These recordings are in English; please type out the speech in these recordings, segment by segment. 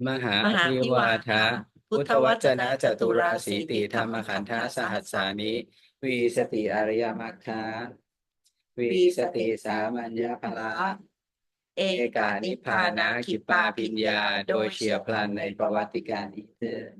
มหามหาภิพิวาวาทะทะพุพุทธวทธวจจนะนะจจตุตุราราสีติสีติธรธรรมรมขันธขันธสสหัสหัสสามิสามิวีสติอริยมรรคาวิวีสติสติสามัญญพละเอเอกากานินิพพาพานะนะขิปาขิปาปิญญาปิญญาโดโดยยเฉีเฉียบพลันยบพลันในประวัติการนี้เถิด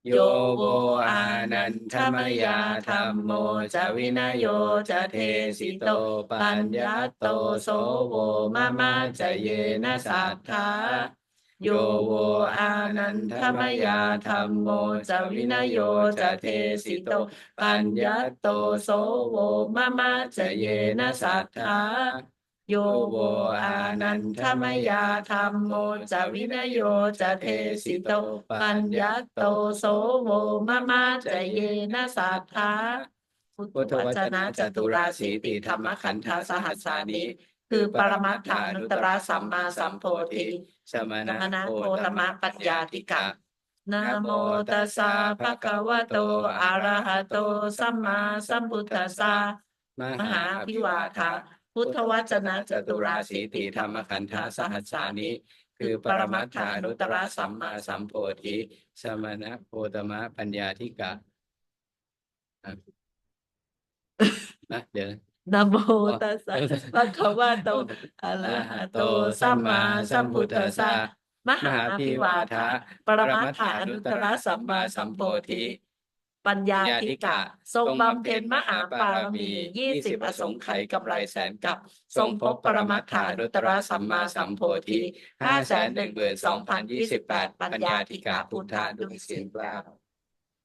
โยโยโวโวอาอานันันนททมมยายาธรรธรรมมโมโมจจะวิวินนโยโยจะจะเทเทสิโตสิโตปัปัญญญาญาโตโตโสโสโวโวมะมะมามาจจะเยเยนะนะสัสัททธาธาโยโยโวโวอาอานันันนททมมยายาธธรรรรมโมมโมจจะวิวินโยนโยจะจะเทเทสิโตสิโตปัญปัญญาญาโตโตโสโสโวโวมะมะมามาจจะเยเยนะนะสัสัททธาธาโยโยโวโวอาอานันันนททมมยายาธรธรรมโมรมโมจจะวินวินโยโยจะจะเทเทสิสิโตโตปัปัญญญาญาโตโตโสโสโวโวมะมาจะจะเยเยนะนะสัสัทธาทธาพุทธพุทธวจวจนะนะจจตุราตุราสีสีติติธรรมธรรมขัขันธนธสสหัสสาหัสสามิมิคืคืออปรปรมัตมัตถาถานุตตนุตตรรสัสัมมามมาสัมโพสัมโพธิธิสมสณะมณะโคโคตตมะมะปัญปัญญาญาธิกะธิกะนะนะโมโมตัตัสสะสสะภะภะคะคะวะโตวะโตอะอะระระหะหะโตโตสัสัมมามมาสัสัมพุทมพุทธัสธัสสะสะมมหาหาอภิภิวาวาทะทะพุทธวจนะจจตุตุราราสีสีติติธรรมธรรมขัขันธนธสสหัสสาหัสสามิมิคือ คือ ปรปรมัมัตถาตถานุนุตตรตตรสัมมาสัมโพธิสมณะโคตมะปัญญาธิกะ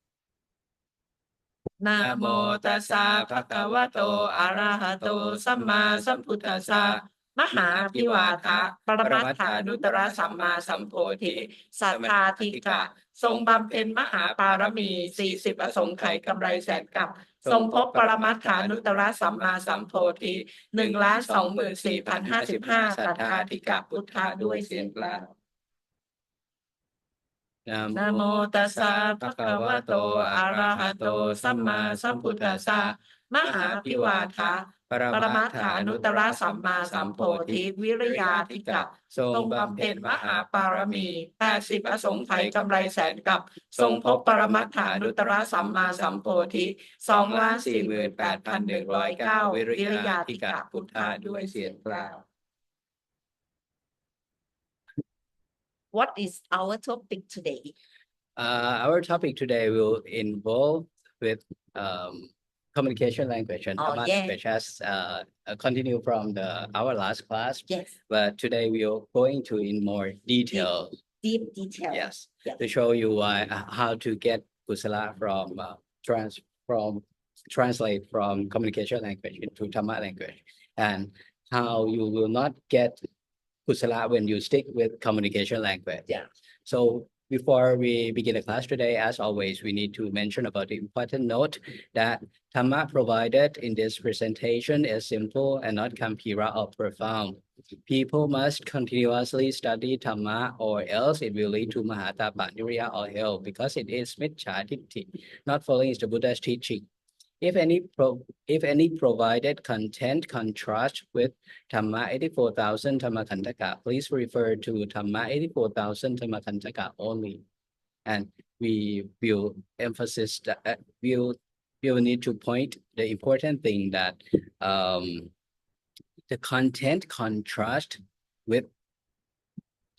อ่ะเดี๋ยวนะนะโมอ๋อตัสสะเออภะคะวะโตอะอะระระหะโตหะโตสัมมาสัมมาสัมพุสัมพุทธัสสะทธัสสะมมหาหาภิภิวาวาทะทะปปรมัตรมัตถาถานุตตรนุตตรสัมมาสัมมาสัมโพสัมโพธิธิปัญญาญาธิกะธิกะทรงทรงบำบำเพ็เพ็ญมญมหาหาบาปารมีรมี20 20ออสสงไขงไขยยกำไรกำไรแสแสนนกักัปปทรงพบปปรมัตรมัตถาถานุตตนุตตรรสัมมาสัมโพธิ512,028 ปัญญาธิกะพุทธะ512,028ด้วยเสียงกล่าวนะนะโมโมตัตัสสะสสะภะภะคะคะวะโตวะโตอะอะระระหะหะโตโตสัสัมมมามาสัสัมมพุพุทธัสสะทธัสสะมมหาหาภิภิวาวาทะทะปรปรมัตมัตถาถานุตตนุตตรรสัมมาสัมมาสัสัมโพมโพธิธิสัสมทธาณธิธิกะกะทรงบำทรงบำเพ็เพ็ญมหาญมหาปาปารมี มี40 40ออสงไขสงไขยยกำกำไรไรแสแสนกัปนกัปททรงพบปรงพบปรมัรมัตถาตถานุนุตตรตตรสัสัมมามมาสัมโพสัมโพธิธิ1,24,055 1,24,055 สัทสัทธาธาธิธิกะพุกะพุทธะทธะด้ด้วยเสีวยเสียงกล่ายงกล่าว นะโมนะโมตัตัสสสะสะภะภะคะคะวะวะโตโตอะอะระหะโตระหะโตสัสัมมามมาสัสัมพุมพุทธัสสะทธัสสะมมหาหาภิภิวาวาทะทะปรปรมัตถามัตถานุตตรนุตตรสัสัมมามมาสัสัมโพมโพธิธิวิริวิริยายาธิธิกะกะทรงทรงบำบำเพ็เพ็ญมหาญมหาปาปารรมีมี80 80 ออสสงไขงไขยกำยกำไรไรแสแสนนกัปกัปทรงพบปปรมัตรมัตถาถานุตตนุตตรรสัมสัมมามาสัมโพสัมโพธิธิ2,48,109 2,44,109วิริวิริยาธิยาธิกะกะพุทพุทธะธะด้ด้วย วยเสีเสียงกล่า ยงกล่าว ว What is our topic today? Our topic today will involve with um, communication language and Oh, Dhamma yeah. language as continue from our last class. Yes. But today we are going to in more detail. Deep detail. Yes, Yes. to show you how to get kusala from translate from communication language into Dhamma language, and how you will not get kusala when you stick with communication language. Yeah. So before we begin the class today, as always, we need to mention about the important note that Dhamma provided in this presentation is simple and not kampira or profound. People must continuously study Dhamma or else it will lead to Mahatapanyuriya or hell because it is Miccha Ditti, not following the Buddha's teaching. If any provided content contrasts with Dhamma 84,000 Dhammakantaka, please refer to Dhamma 84,000 Dhammakantaka only. And we will emphasize that we will need to point the important thing that the content contrast with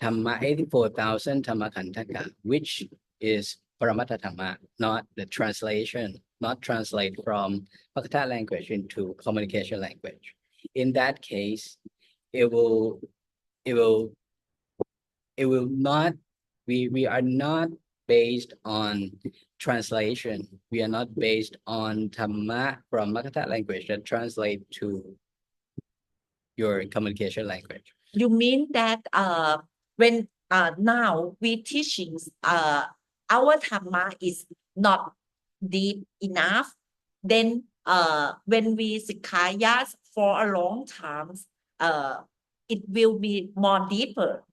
Dhamma 84,000 Dhammakantaka, which is Paramatta Dhamma, not the translation, not translate from Bhakta language into communication language. In that case, it will not, we are not based on translation. We are not based on Dhamma from Bhakta language that translate to your communication language. You mean that when now we teaching our Dhamma is not deep enough, then when we Sikhayas for a long time, it will be more deeper.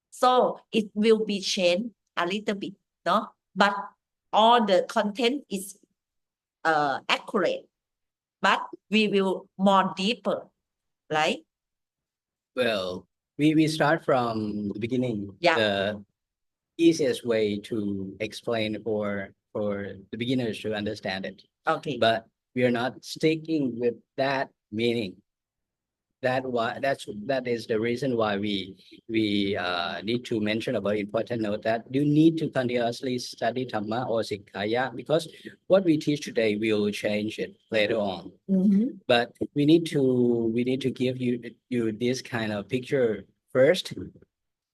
So it will be changed a little bit, no? But all the content is accurate, but we will more deeper, right? Well, we start from the beginning. Yeah. The easiest way to explain for the beginners to understand it. Okay. But we are not sticking with that meaning. That is the reason why we need to mention about important note that you need to continuously study Dhamma or Sikkaya, because what we teach today will change it later on. But we need to give you this kind of picture first,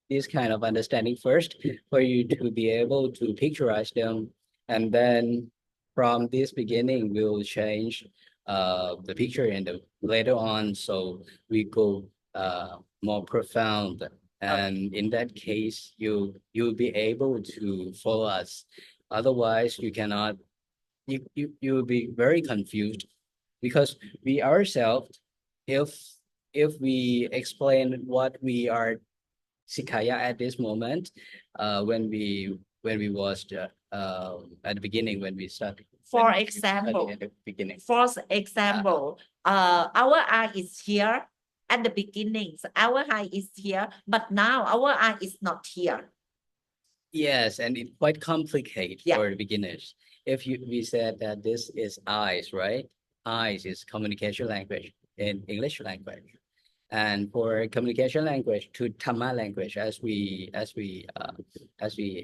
this kind of understanding first, for you to be able to picturize them, and then from this beginning we'll change the picture in the later on, so we go more profound, and in that case you'll be able to follow us. Otherwise you cannot, you'll be very confused, because we ourselves, if we explain what we are Sikkaya at this moment, when we was at the beginning, when we started. For when we example, studied at the beginning. Our eye is here at the beginning. So our eye is here, but now our eye is not here. Yes, and it's quite complicated Yeah. for the beginners. We said that this is eyes, right? Eyes is communication language in English language. And for communication language to Dhamma language, as we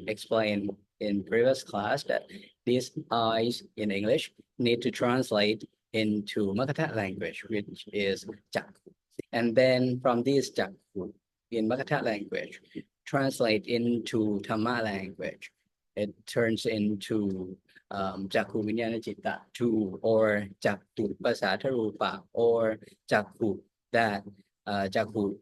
explained in previous class, that these eyes in English need to translate into Makatha language, which is Jakku. And then from this Jakku in Makatha language, translate into Dhamma language, it turns into Jakku Vinyana Citta 2, or Jakku Pasatha Rupa, or Jakku that Jakku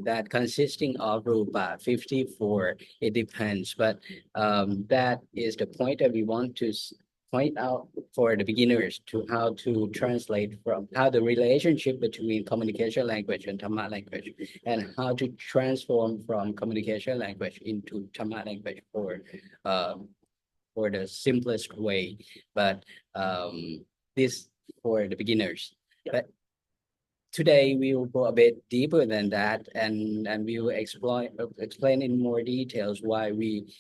that consisting of Rupa 54. It depends, but that is the point that we want to point out for the beginners, to how to translate from how the relationship between communication language and Dhamma language, and how to transform from communication language into Dhamma language for the simplest way. But this for the beginners. But today we will go a bit deeper than that, and we will explain in more details why we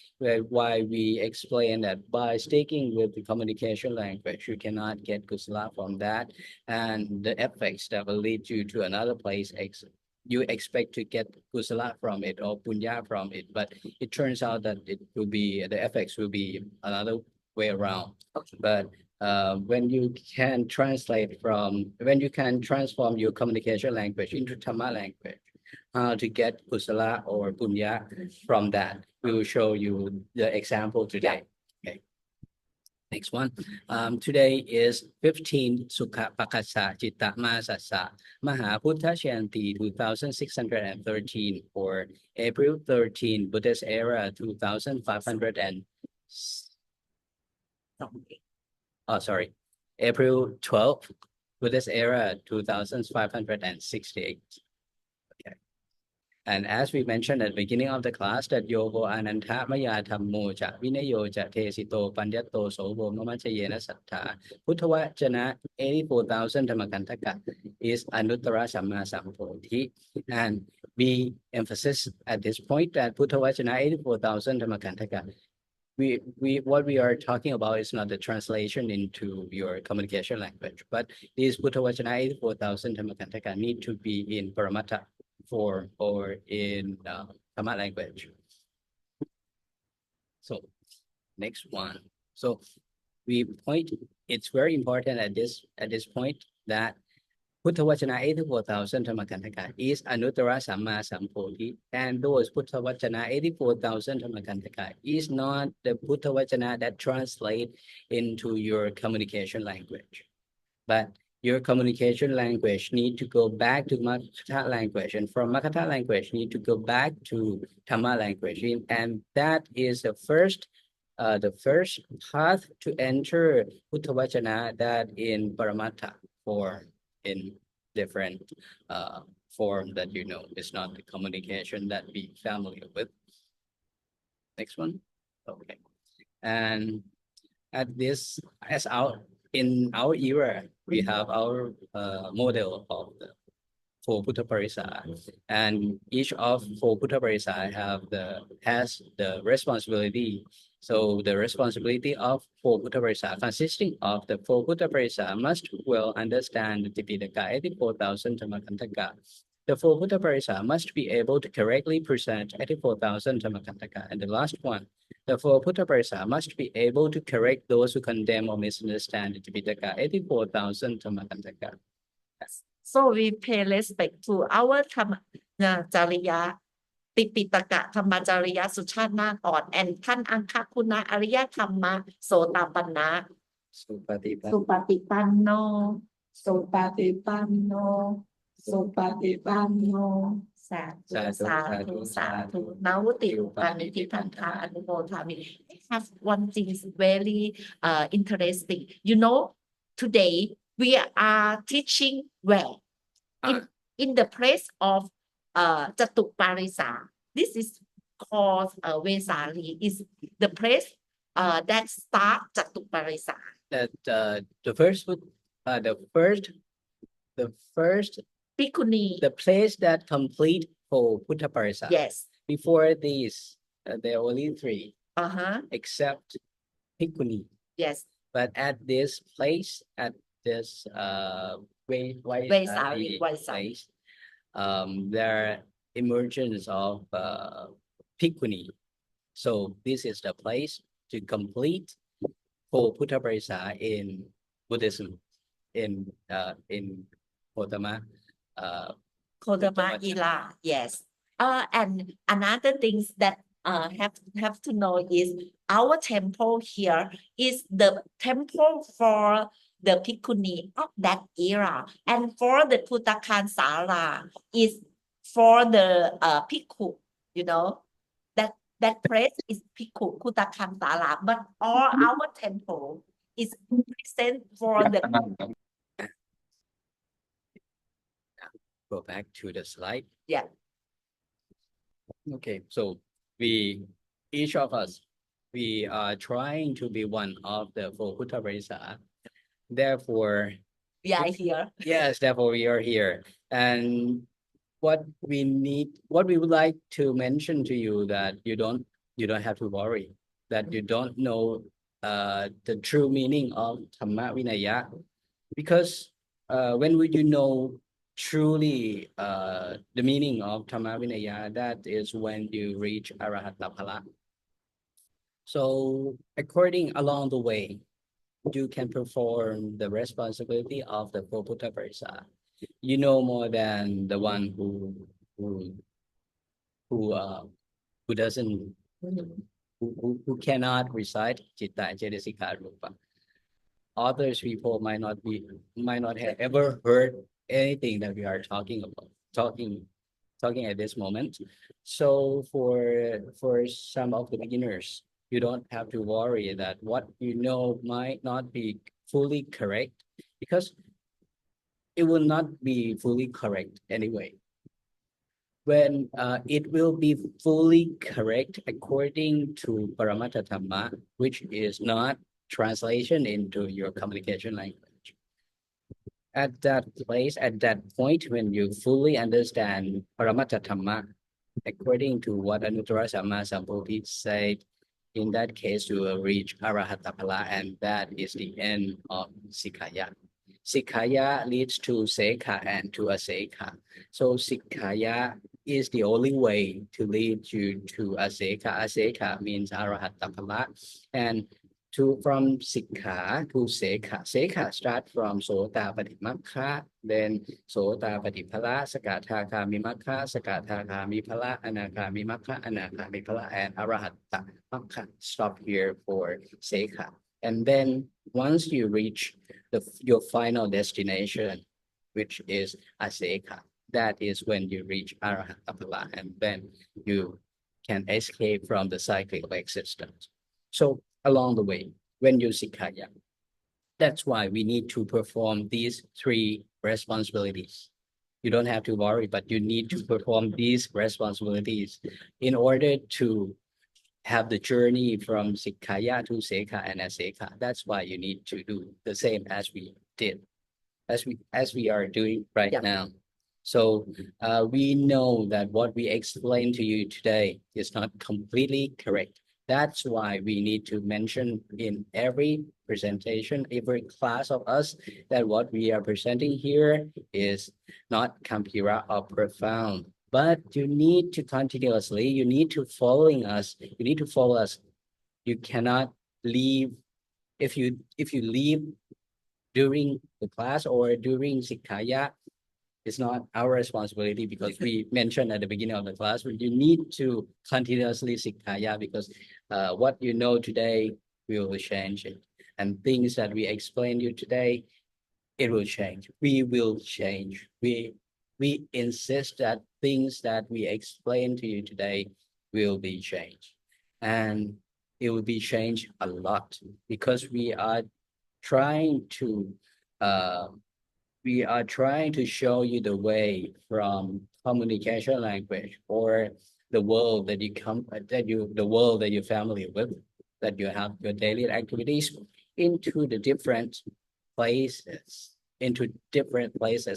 explain that by sticking with the communication language you cannot get kusala from that, and the effects that will lead you to another place. You expect to get kusala from it or punya from it, but it turns out that the effects will be another way around. But when you can transform your communication language into Dhamma language, how to get kusala or punya from that, we will show you the example today. Okay. Next one. Today is 15 Sukha Pakasa Citta Masasa Maha Buddha Shanti 2613, or April 13 Buddhist era 2500 and April 12th Buddhist era 2568. Okay. And as we mentioned at the beginning of the class, that Yogo Ananta Maya Dhammo Ja Vinayo Ja Tesito Panyato Sobo Mamachayena Sattha Putthavajana 84,000 Dhammakantaka is Anuttara Samma Sampodhi. And we emphasize at this point that Putthavajana 84,000 Dhammakantaka, what we are talking about is not the translation into your communication language, but these Putthavajana 84,000 Dhammakantaka need to be in Paramattha form or in Dhamma language. So next one. So it's very important at this point that Putthavajana 84,000 Dhammakantaka is Anuttara Samma Sampodhi, and those Putthavajana 84,000 Dhammakantaka is not the Putthavajana that translate into your communication language. But your communication language need to go back to Makatha language, and from Makatha language need to go back to Dhamma language, and that is the first path to enter Putthavajana that in Paramattha form, in different form that you know is not the communication that we familiar with. Next one. Okay. And at this, in our era, we have our model of the four Buddha Parisa, and each of four Buddha Parisa has the responsibility. So the responsibility of four Buddha Parisa, consisting of the four Buddha Parisa, must well understand the Tipitaka 84,000 Dhammakantaka. The four Buddha Parisa must be able to correctly present 84,000 Dhammakantaka. And the last one, the four Buddha Parisa must be able to correct those who condemn or misunderstand the Tipitaka 84,000 Dhammakantaka. So we pay respect to our Jariya, Tipitaka, Dhammajariya, Suchana, and Tan Angka Kuna, Arya Dhamma, Sotapanna, Supatipanno, Supatipanno, Supatipanno, Sadhu, Nauti, Upaniti, Panta, Anumotami. I have one thing is very interesting. You know, today we are teaching well in the place of Jatuparisa. This is called Vesali. Is the place that start Jatuparisa. That the first Bhikkhuni. the place that complete for Buddha Parisa. Yes. Before these, there are only three, except Bhikkhuni. Yes. But at this place, at this Vesali place, there are emergence of Bhikkhuni. So this is the place to complete for Buddha Parisa in Buddhism, in Kodama. Kodama Ila, yes. And another things that have to know is our temple here is the temple for the Bhikkhuni of that era, and for the Putakan Sala is for the Bhikkhu, you know, that place is Bhikkhu Putakan Sala, but all our temple is present for the Go back to the slide. Yeah. Okay, so each of us, we are trying to be one of the four Buddha Parisa. Therefore, we are here. Yes, therefore we are here. And what we would like to mention to you that you don't have to worry, that you don't know the true meaning of Dhamma Vinaya, because when you know truly the meaning of Dhamma Vinaya, that is when you reach Arahata Phala. So along the way, you can perform the responsibility of the four Buddha Parisa. You know more than the one who doesn't who cannot recite Citta Cetasika Rupa. Others people might not have ever heard anything that we are talking at this moment. So for some of the beginners, you don't have to worry that what you know might not be fully correct, because it will not be fully correct anyway. When it will be fully correct according to Paramattha Dhamma, which is not translation into your communication language. At that place, at that point, when you fully understand Paramattha Dhamma, according to what Anuttara Samma Sambuddha said, in that case, you will reach Arahata Phala, and that is the end of Sikkaya. Sikkaya leads to Sekha and to Asekha. So Sikkaya is the only way to lead you to Asekha. Asekha means Arahata Phala. And from Sikha to Sekha. Sekha start from Sota Patimakha, then Sota Patiphala, Sakatha Kami Makha, Sakatha Kami Phala, Anakami Makha, Anakami Phala, and Arahata Makha. Stop here for Sekha. And then once you reach your final destination, which is Asekha, that is when you reach Arahata Phala, and then you can escape from the cycle of existence. So along the way, when you Sikkaya, that's why we need to perform these three responsibilities. You don't have to worry, but you need to perform these responsibilities in order to have the journey from Sikkaya to Sekha and Asekha. That's why you need to do the same as we did, as we are doing right now. So we know that what we explained to you today is not completely correct. That's why we need to mention in every presentation, every class of us, that what we are presenting here is not Kampira or profound. But you need to continuously, you need to following us. You need to follow us. You cannot leave. If you leave during the class or during Sikaya, it's not our responsibility because we mentioned at the beginning of the class, you need to continuously Sikaya because what you know today will change it. And things that we explain you today, it will change. We will change. We insist that things that we explain to you today will be changed. And it will be changed a lot because we are trying to show you the way from communication language or the world that you're familiar with, that you have your daily activities into different places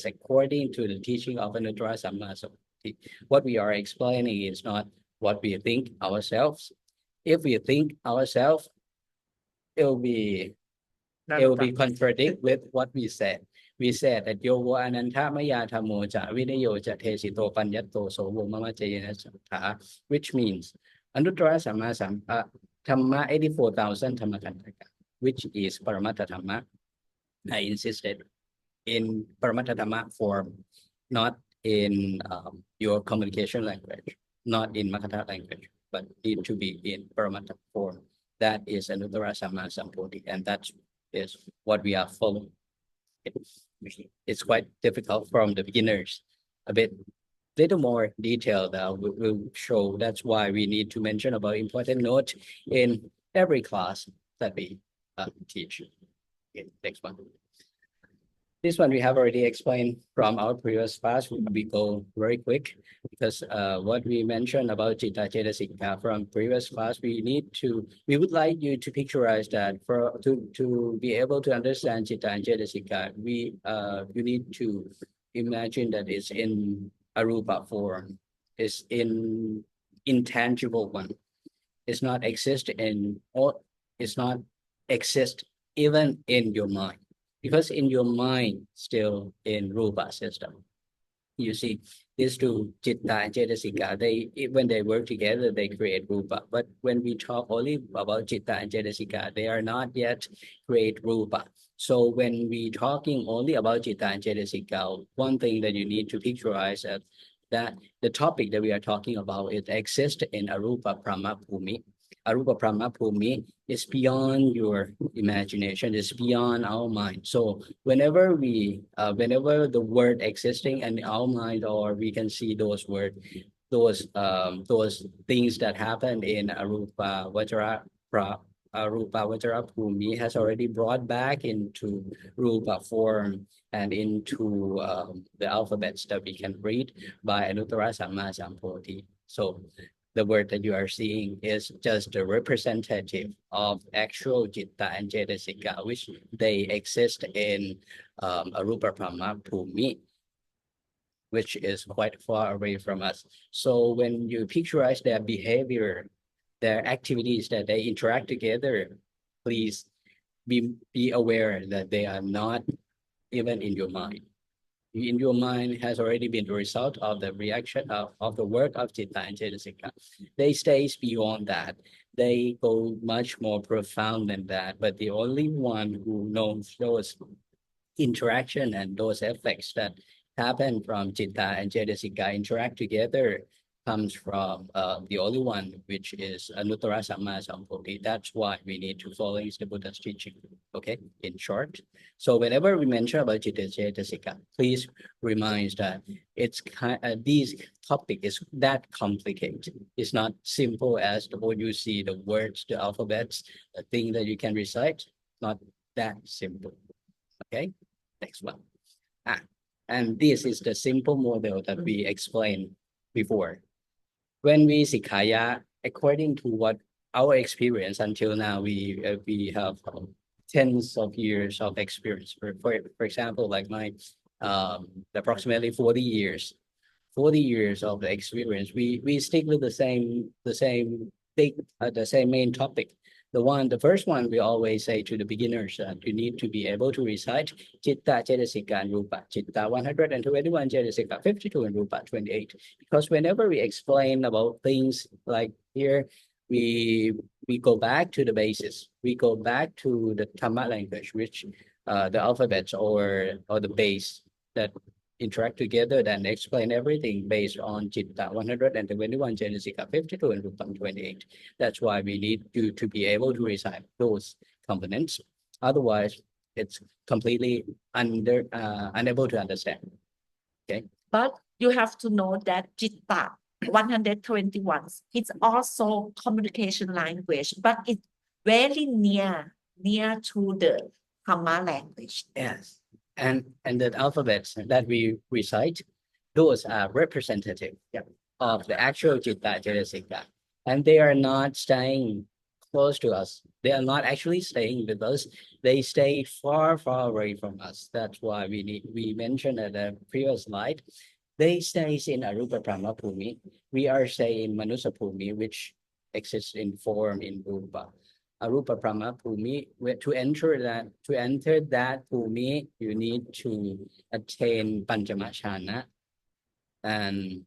according to the teaching of Anuttara Samma Sambuddhi. What we are explaining is not what we think ourselves. If we think ourselves, it will be contradict with what we said. We said that Yovo Ananta Maya Thamo Ja Videyo Ja Tesito Panyato So Mama Jayana Sattha, which means Anuttara Samma Sambuddhi Dhamma 84,000 Dhammakantaka, which is Paramattha Dhamma. I insisted in Paramattha Dhamma form, not in your communication language, not in Makatha language, but need to be in Paramattha form. That is Anuttara Samma Sambuddhi, and that is what we are following. It's quite difficult from the beginners. A little more detail that will show. That's why we need to mention about important note in every class that we teach. Okay, next one. This one we have already explained from our previous class. We go very quick because what we mentioned about Citta Cetasika from previous class, we would like you to picturize that to be able to understand Citta and Cetasika, you need to imagine that it's in arupa form, it's in intangible one. It's not exist even in your mind. Because in your mind, still in rupa system, you see these two citta and cetasika, when they work together, they create rupa. But when we talk only about citta and cetasika, they are not yet create rupa. So when we talking only about citta and cetasika, one thing that you need to picturize that the topic that we are talking about, it exists in arupa brahma bhumi. Arupa brahma bhumi is beyond your imagination, it's beyond our mind. So whenever the word existing in our mind, or we can see those words, those things that happen in arupa vajra bhumi has already brought back into rupa form and into the alphabets that we can read by Anuttara Samma Sambuddhi. So the word that you are seeing is just a representative of actual citta and cetasika, which they exist in arupa brahma bhumi, which is quite far away from us. So when you picturize their behavior, their activities, that they interact together, please be aware that they are not even in your mind. In your mind has already been the result of the reaction of the work of citta and cetasika. They stays beyond that. They go much more profound than that. But the only one who knows those interaction and those effects that happen from citta and cetasika interact together comes from the only one, which is Anuttara Samma Sambuddhi. That's why we need to follow the Buddha's teaching. Okay, in short. So whenever we mention about citta cetasika, please remind that it's this topic is that complicated. It's not simple as what you see, the words, the alphabets, the thing that you can recite. Not that simple. Okay, next one. And this is the simple model that we explained before. When we Sikaya, according to what our experience until now, we have tens of years of experience. For example, like my approximately 40 years. 40 years of the experience, we stick with the same thing, the same main topic. The first one we always say to the beginners that you need to be able to recite Chitta, Cetasika, and Rupa. Chitta 121, Cetasika 52, and Rupa 28. Because whenever we explain about things like here, we go back to the basis. We go back to the Dhamma language, which the alphabets or the base that interact together, then explain everything based on Chitta 121, Cetasika 52, and Rupa 28. That's why we need you to be able to recite those components. Otherwise, it's completely unable to understand. Okay. But you have to know that Chitta 121 is also communication language, but it's very near to the Dhamma language. Yes. And the alphabets that we recite, those are representative of the actual Chitta Cetasika. And they are not staying close to us. They are not actually staying with us. They stay far, far away from us. That's why we mentioned at the previous slide, they stay in Arupa Brahma Bhumi. We are staying in Manusa Bhumi, which exists in form in Rupa. Arupa Brahma Bhumi, to enter that Bhumi, you need to attain Panchama, and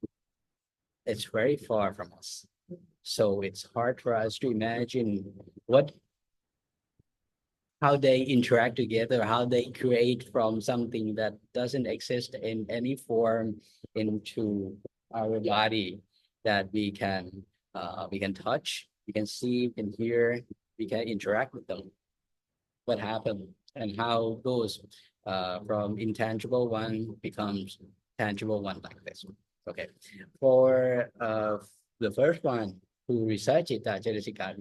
it's very far from us. So it's hard for us to imagine how they interact together, how they create from something that doesn't exist in any form into our body that we can touch, we can see, we can hear, we can interact with them. What happened and how goes from intangible one becomes tangible one like this. Okay. For the first one who recited that Cetasika,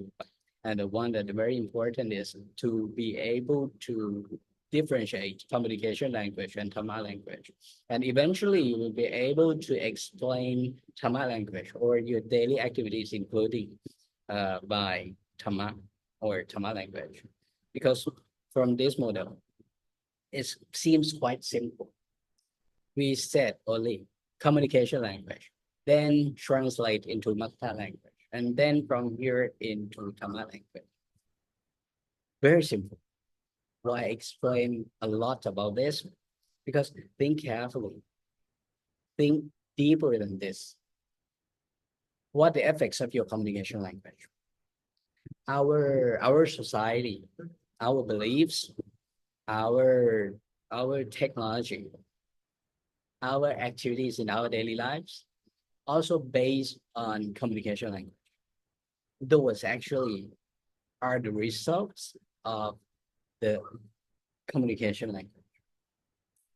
and the one that very important is to be able to differentiate communication language and Dhamma language. And eventually you will be able to explain Dhamma language or your daily activities, including by Dhamma or Dhamma language. Because from this model, it seems quite simple. We said only communication language, then translate into Makta language, and then from here into Dhamma language. Very simple. Why explain a lot about this? Because think carefully. Think deeper than this. What the effects of your communication language? Our society, our beliefs, our technology, our activities in our daily lives, also based on communication language. Those actually are the results of the communication language.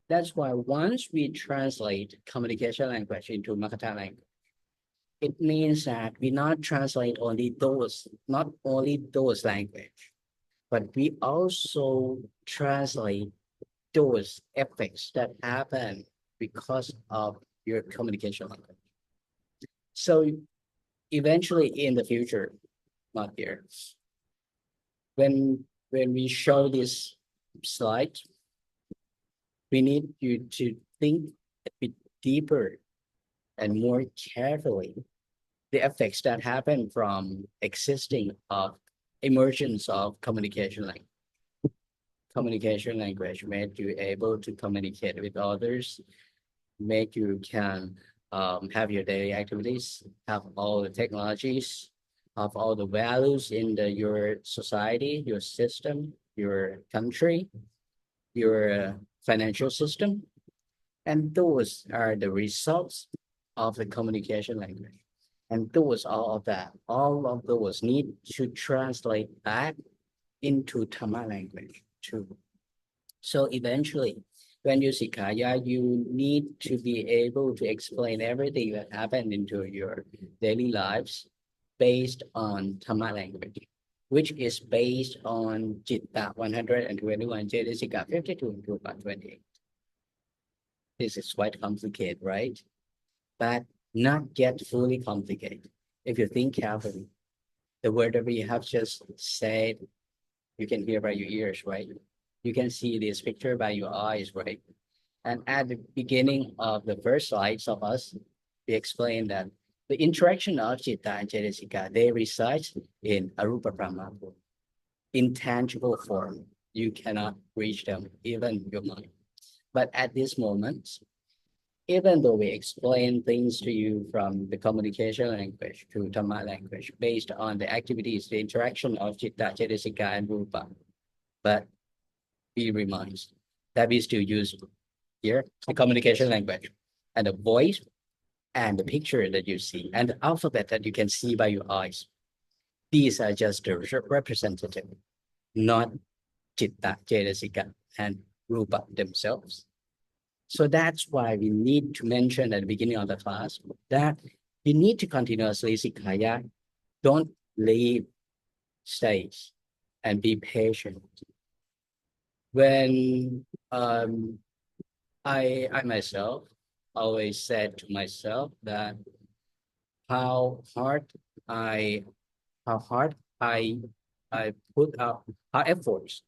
That's why once we translate communication language into Makata language, it means that we not translate not only those language, but we also translate those effects that happen because of your communication language. So eventually in the future, not here, when we show this slide, we need you to think a bit deeper and more carefully the effects that happen from existing of emergence of communication language. Communication language made you able to communicate with others, make you can have your daily activities, have all the technologies, have all the values in your society, your system, your country, your financial system. And those are the results of the communication language. And all of those need to translate back into Dhamma language too. So eventually, when you see Kaya, you need to be able to explain everything that happened into your daily lives based on Dhamma language, which is based on Chitta 121, Cetasika 52, and Rupa 28. This is quite complicated, right? But not yet fully complicated. If you think carefully, the word that we have just said, you can hear by your ears, right? You can see this picture by your eyes, right? And at the beginning of the first slides of us, we explained that the interaction of Citta and Cetasika, they reside in Arupa Brahma, intangible form. You cannot reach them, even your mind. But at this moment, even though we explain things to you from the communication language to Dhamma language based on the activities, the interaction of Citta, Cetasika, and Rupa, but we remind that we still use here the communication language and the voice and the picture that you see and the alphabet that you can see by your eyes. These are just the representative, not Citta, Cetasika, and Rupa themselves. So that's why we need to mention at the beginning of the class that you need to continuously sikaya. Don't leave stage and be patient. When I myself always said to myself that how hard I put out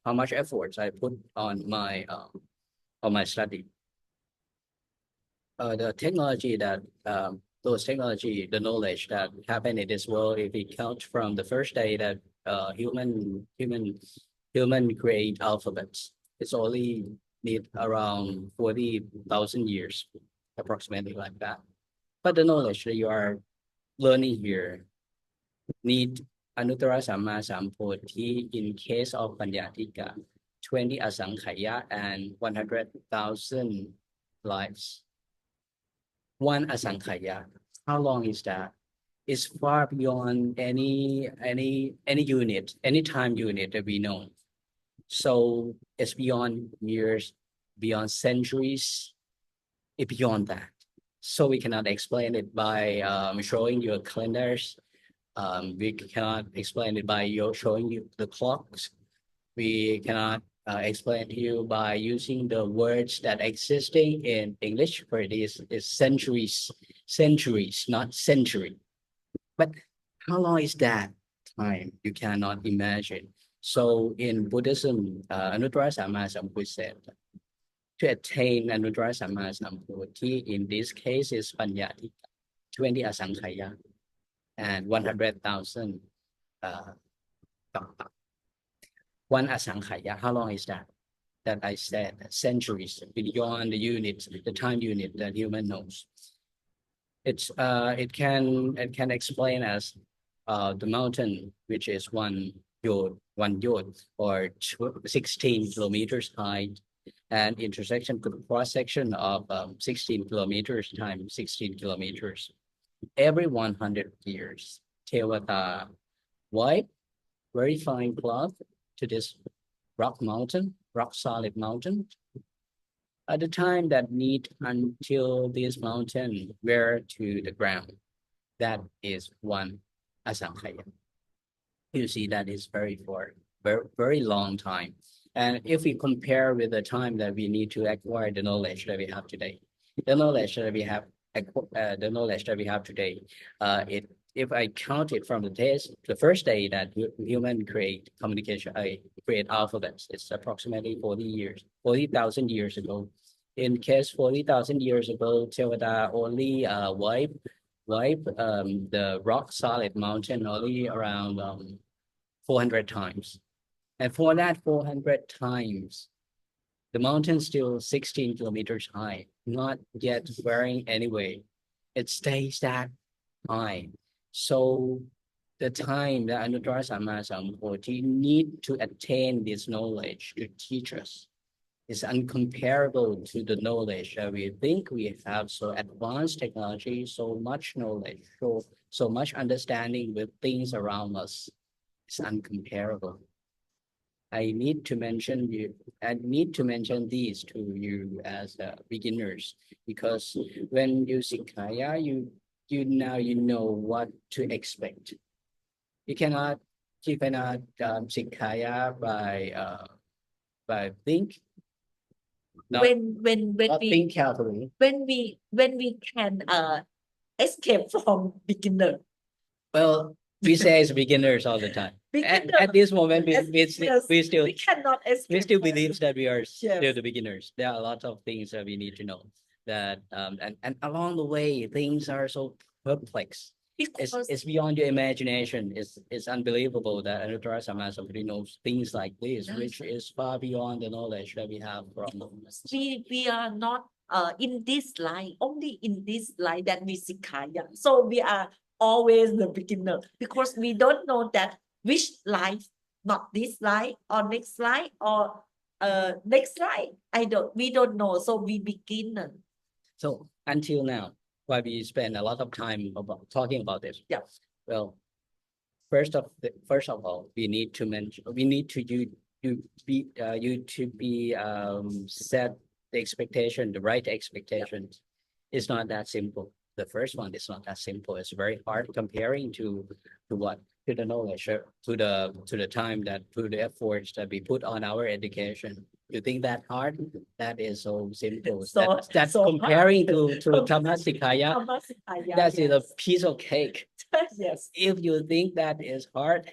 how much efforts I put on my study. The technology that the knowledge that happened in this world, if we count from the first day that human create alphabets, it's only need around 40,000 years, approximately like that. But the knowledge that you are learning here need Anuttara Samma Sampodhi in case of Panyatika, 20 Asankhaya and 100,000 lives. One Asankhaya, how long is that? It's far beyond any unit, any time unit that we know. So it's beyond years, beyond centuries, it's beyond that. So we cannot explain it by showing you calendars. We cannot explain it by showing you the clocks. We cannot explain to you by using the words that existing in English, where it is centuries, not century. But how long is that time? You cannot imagine. So in Buddhism, Anuttara Samma Sampodhi said, to attain Anuttara Samma Sampodhi, in this case is Panyatika, 20 Asankhaya, and 100,000 one Asankhaya. How long is that? That I said centuries, beyond the unit, the time unit that human knows. It can explain as the mountain, which is one yod or 16 kilometers high, and intersection to the cross section of 16 kilometers times 16 kilometers. Every 100 years, Tewata wipe very fine cloth to this rock solid mountain. At the time that need until this mountain wear to the ground, that is one Asankhaya. You see, that is very long time. And if we compare with the time that we need to acquire the knowledge that we have today, the knowledge that we have today, if I count it from the first day that human create communication, create alphabets, it's approximately 40,000 years ago. In case 40,000 years ago, Tewada only wipe the rock solid mountain only around 400 times. And for that 400 times, the mountain still 16 kilometers high, not yet wearing anyway. It stays that high. So the time that Anuttara Samma Sampodhi need to attain this knowledge to teach us is uncomparable to the knowledge that we think we have. So advanced technology, so much knowledge, so much understanding with things around us. It's uncomparable. I need to mention these to you as beginners, because when you sikaya, you know what to expect. You cannot sikaya by think. When think carefully. when we can escape from beginner. Well, we say as beginners all the time. We at cannot, this moment, yes, we still we cannot we escape still from it. believe that we are still Yes. the beginners. There are a lot of things that we need to know that and along the way things are so complex. Because It's beyond your imagination. It's unbelievable that Anuttara Sammasambuddha knows things like this, Yes. which is far beyond the knowledge that we have from we are not in this line, only in this line that we Sikhaya. So we are always the beginner because we don't know that which line, not this line or next line or next line. We don't know. So we beginner. So until now, why we spend a lot of time about talking about this. Yeah. Well, first of all, we need to mention you to be set the expectation, the right expectations. It's not that simple. The first one is not that simple. It's very hard comparing to what to the knowledge to the time that to the efforts that we put on our education. You think that hard? That is so simple. That's so comparing to Dhamma Sikaya. Dhammasikaya, That is a yes. piece of cake. Yes. If you think that is hard,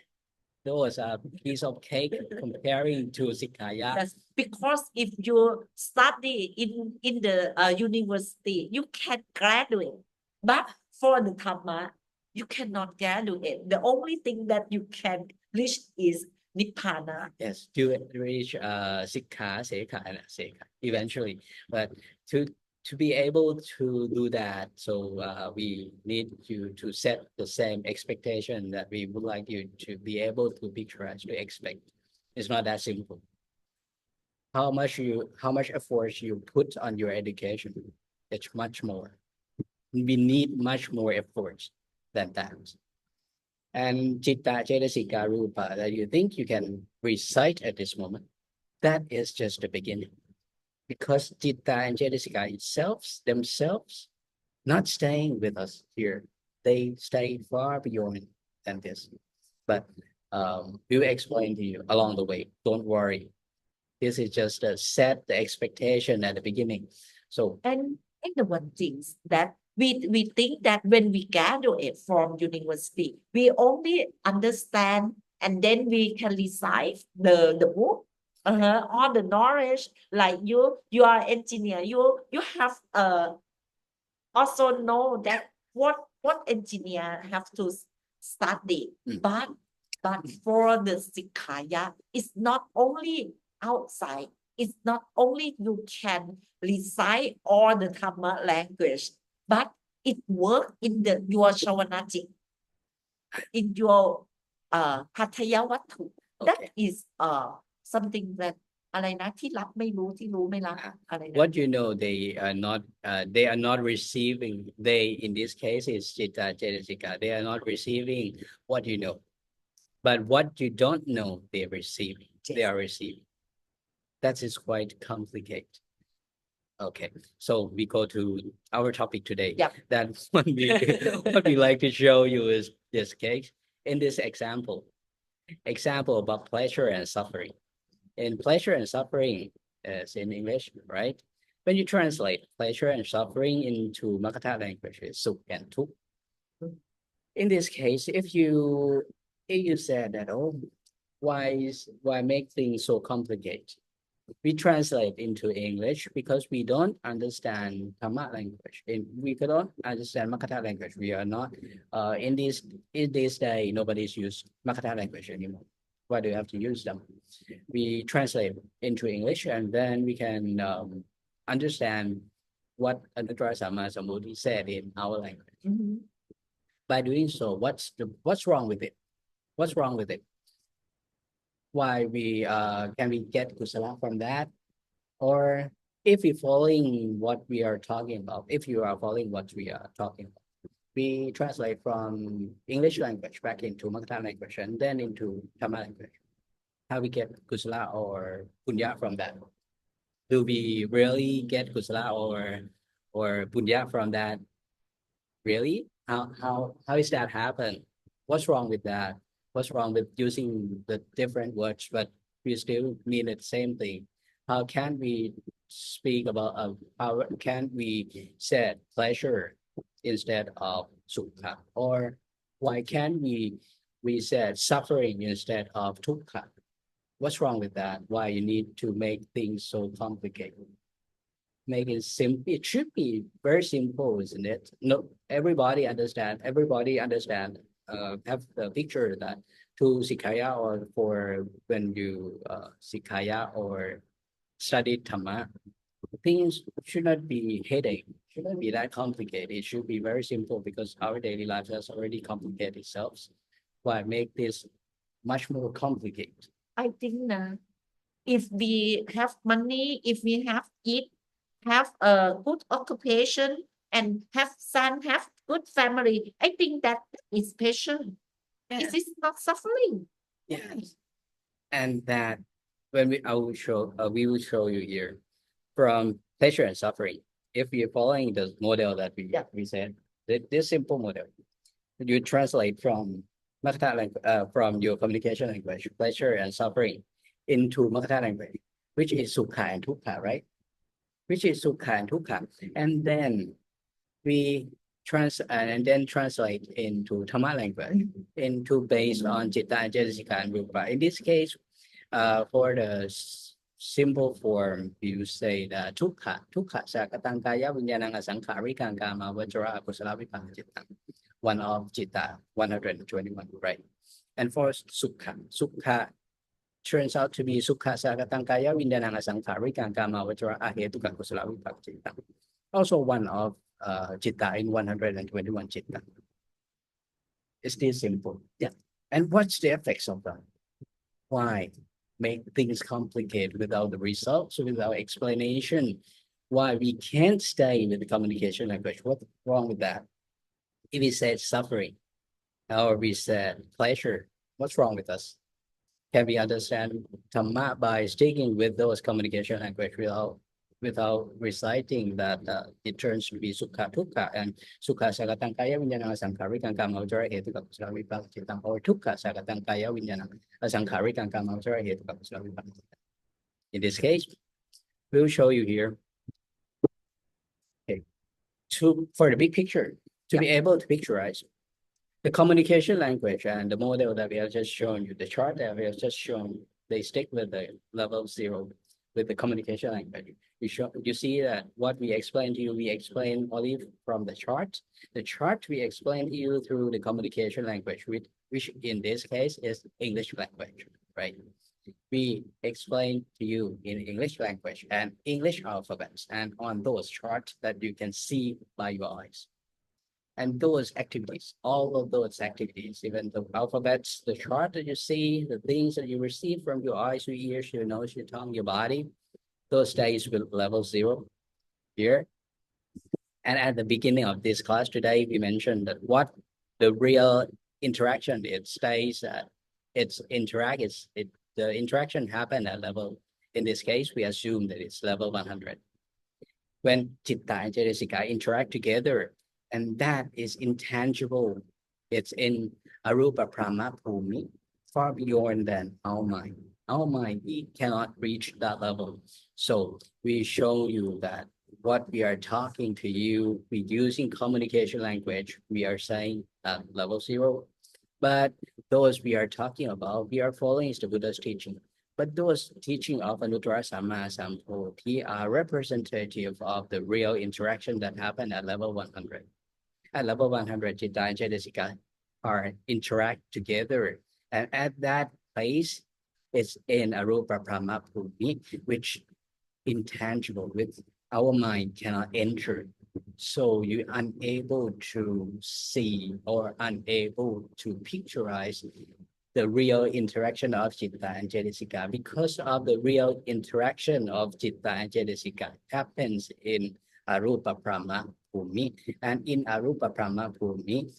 those are piece of cake comparing to Sikaya. Yes, because if you study in the university, you can graduate. But for the Dhamma, you cannot graduate. The only thing that you can reach is Nibbana. Yes, to reach Sikha, Sekha, and Sekha eventually. But to be able to do that, so we need you to set the same expectation that we would like you to be able to picturize, to expect. It's not that simple. How much effort you put on your education, it's much more. We need much more efforts than that. And Citta, Cetasika, Rupa that you think you can recite at this moment, that is just the beginning. Because Citta and Cetasika themselves, not staying with us here. They stay far beyond than this. But we will explain to you along the way. Don't worry. This is just set the expectation at the beginning. So And the one thing that we think that when we graduate from university, we only understand and then we can recite the book, all the knowledge. Like you are engineer, you have also know that what engineer have to study. But for the Sikhaya, it's not only outside. It's not only you can recite all the Dhamma language, but it work in your Shavanati, in your Pattaya Wattu. That okay. is something that อะไรนะที่รับไม่รู้ที่รู้ไม่รับอะไรนะ What you know, they are not receiving. They in this case is Citta, Cetasika. They are not receiving what you know, but what you don't know, they are receiving. They are receiving. That is quite complicated. Okay, so we go to our topic today. Yep. That's what we like to show you is this case. In this example about pleasure and suffering. In pleasure and suffering, as in English, right? When you translate pleasure and suffering into Makatha language, it's sukh and tuk. In this case, if you said that, oh, why make things so complicated? We translate into English because we don't understand Dhamma language. And we don't understand Makatha language. We are not in this day, nobody's used Makatha language anymore. Why do you have to use them? We translate into English and then we can understand what Anuttara Sammasambuddha said in our language. By doing so, what's wrong with it? What's wrong with it? Why can we get kusala from that? Or if we following what we are talking about, if you are following what we are talking about, we translate from English language back into Makatha language and then into Dhamma language. How we get kusala or punya from that? Do we really get kusala or punya from that? Really? How is that happen? What's wrong with that? What's wrong with using the different words, but we still mean the same thing? How can we speak about how can we set pleasure instead of sukha? Or why can't we we said suffering instead of dukkha. What's wrong with that? Why you need to make things so complicated? Make it simple. It should be very simple, isn't it? No, everybody understand. Everybody understand. Have the picture that to Sikaya or for when you Sikaya or study Dhamma, things should not be headache. Should not be that complicated. It should be very simple because our daily life has already complicated itself. Why make this much more complicated? I think if we have money, if we have a good occupation and have son, have good family, I think that is special. It is not suffering. Yes. And that when we will show you here from pleasure and suffering. If you're following the model that we said, this simple model, you translate from from your communication language, pleasure and suffering, into Makata language, which is sukha and dukkha, right? Which is sukha and dukkha, and then we translate into Dhamma language, into based on citta and cetasika and rupa. In this case, for the simple form, you say that dukkha sakatang kaya vinyanang asankharikang kama vajra akusala vipaka citta. One of citta, 121, right? And for sukha turns out to be sukha sakatang kaya vinyanang asankharikang kama vajra ahetuka kusala vipaka citta. Also one of citta in 121 citta. It's this simple. Yeah. And what's the effects of that? Why make things complicated without the results, without explanation? Why we can't stay with the communication language? What's wrong with that? If we said suffering, or we said pleasure, what's wrong with us? Can we understand Dhamma by sticking with those communication language without reciting that it turns to be sukha dukkha and sukha sakatang kaya vinyanang asankharikang kama vajra hetuka kusala vipaka citta, or dukkha sakatang kaya vinyanang asankharikang kama vajra hetuka kusala vipaka citta. In this case, we'll show you here. Okay, for the big picture, to be able to picturize the communication language and the model that we have just shown you, the chart that we have just shown, they stick with the level 0 with the communication language. You see that what we explained to you, we explain only from the chart. The chart we explain to you through the communication language, which in this case is English language, right? We explain to you in English language and English alphabets and on those charts that you can see by your eyes. And those activities, all of those activities, even the alphabets, the chart that you see, the things that you receive from your eyes, your ears, your nose, your tongue, your body, those stays with level 0 here. And at the beginning of this class today, we mentioned that what the real interaction, it stays at the interaction happened at level, in this case, we assume that it's level 100. When citta and cetasika interact together, and that is intangible. It's in arupa brahma bhumi, far beyond than our mind. Our mind cannot reach that level. So we show you that what we are talking to you, we using communication language, we are saying at level 0. But those we are talking about, we are following the Buddha's teaching. But those teaching of Anuttara Samma Sambuddhi are representative of the real interaction that happened at level 100. At level 100, citta and cetasika are interact together. And at that place, it's in arupa brahma bhumi, which intangible with our mind cannot enter. So you're unable to see or unable to picturize the real interaction of citta and cetasika, because of the real interaction of citta and cetasika happens in arupa brahma bhumi, and in arupa brahma bhumi,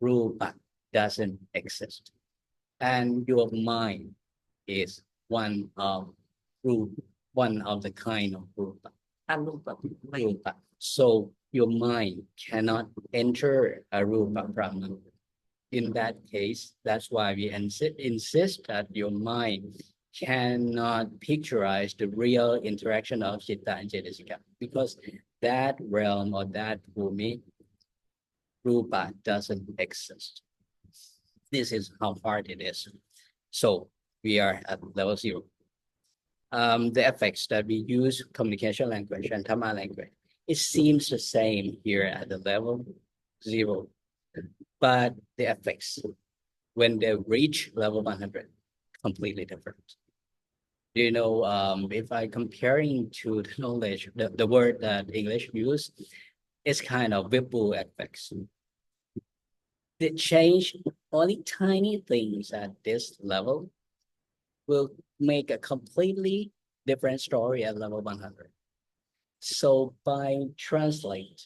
rupa doesn't exist, and your mind is one of the kind of rupa. Rupa. So your mind cannot enter arupa brahma. In that case, that's why we insist that your mind cannot picturize the real interaction of citta and cetasika, because that realm or that bhumi, rupa doesn't exist. This is how hard it is. So we are at level 0. The effects that we use, communication language and Dhamma language, it seems the same here at the level 0, but the effects when they reach level 100, completely different. Do you know, if I comparing to the knowledge, the word that English use, it's kind of ripple effects. The change, only tiny things at this level will make a completely different story at level 100. So by translate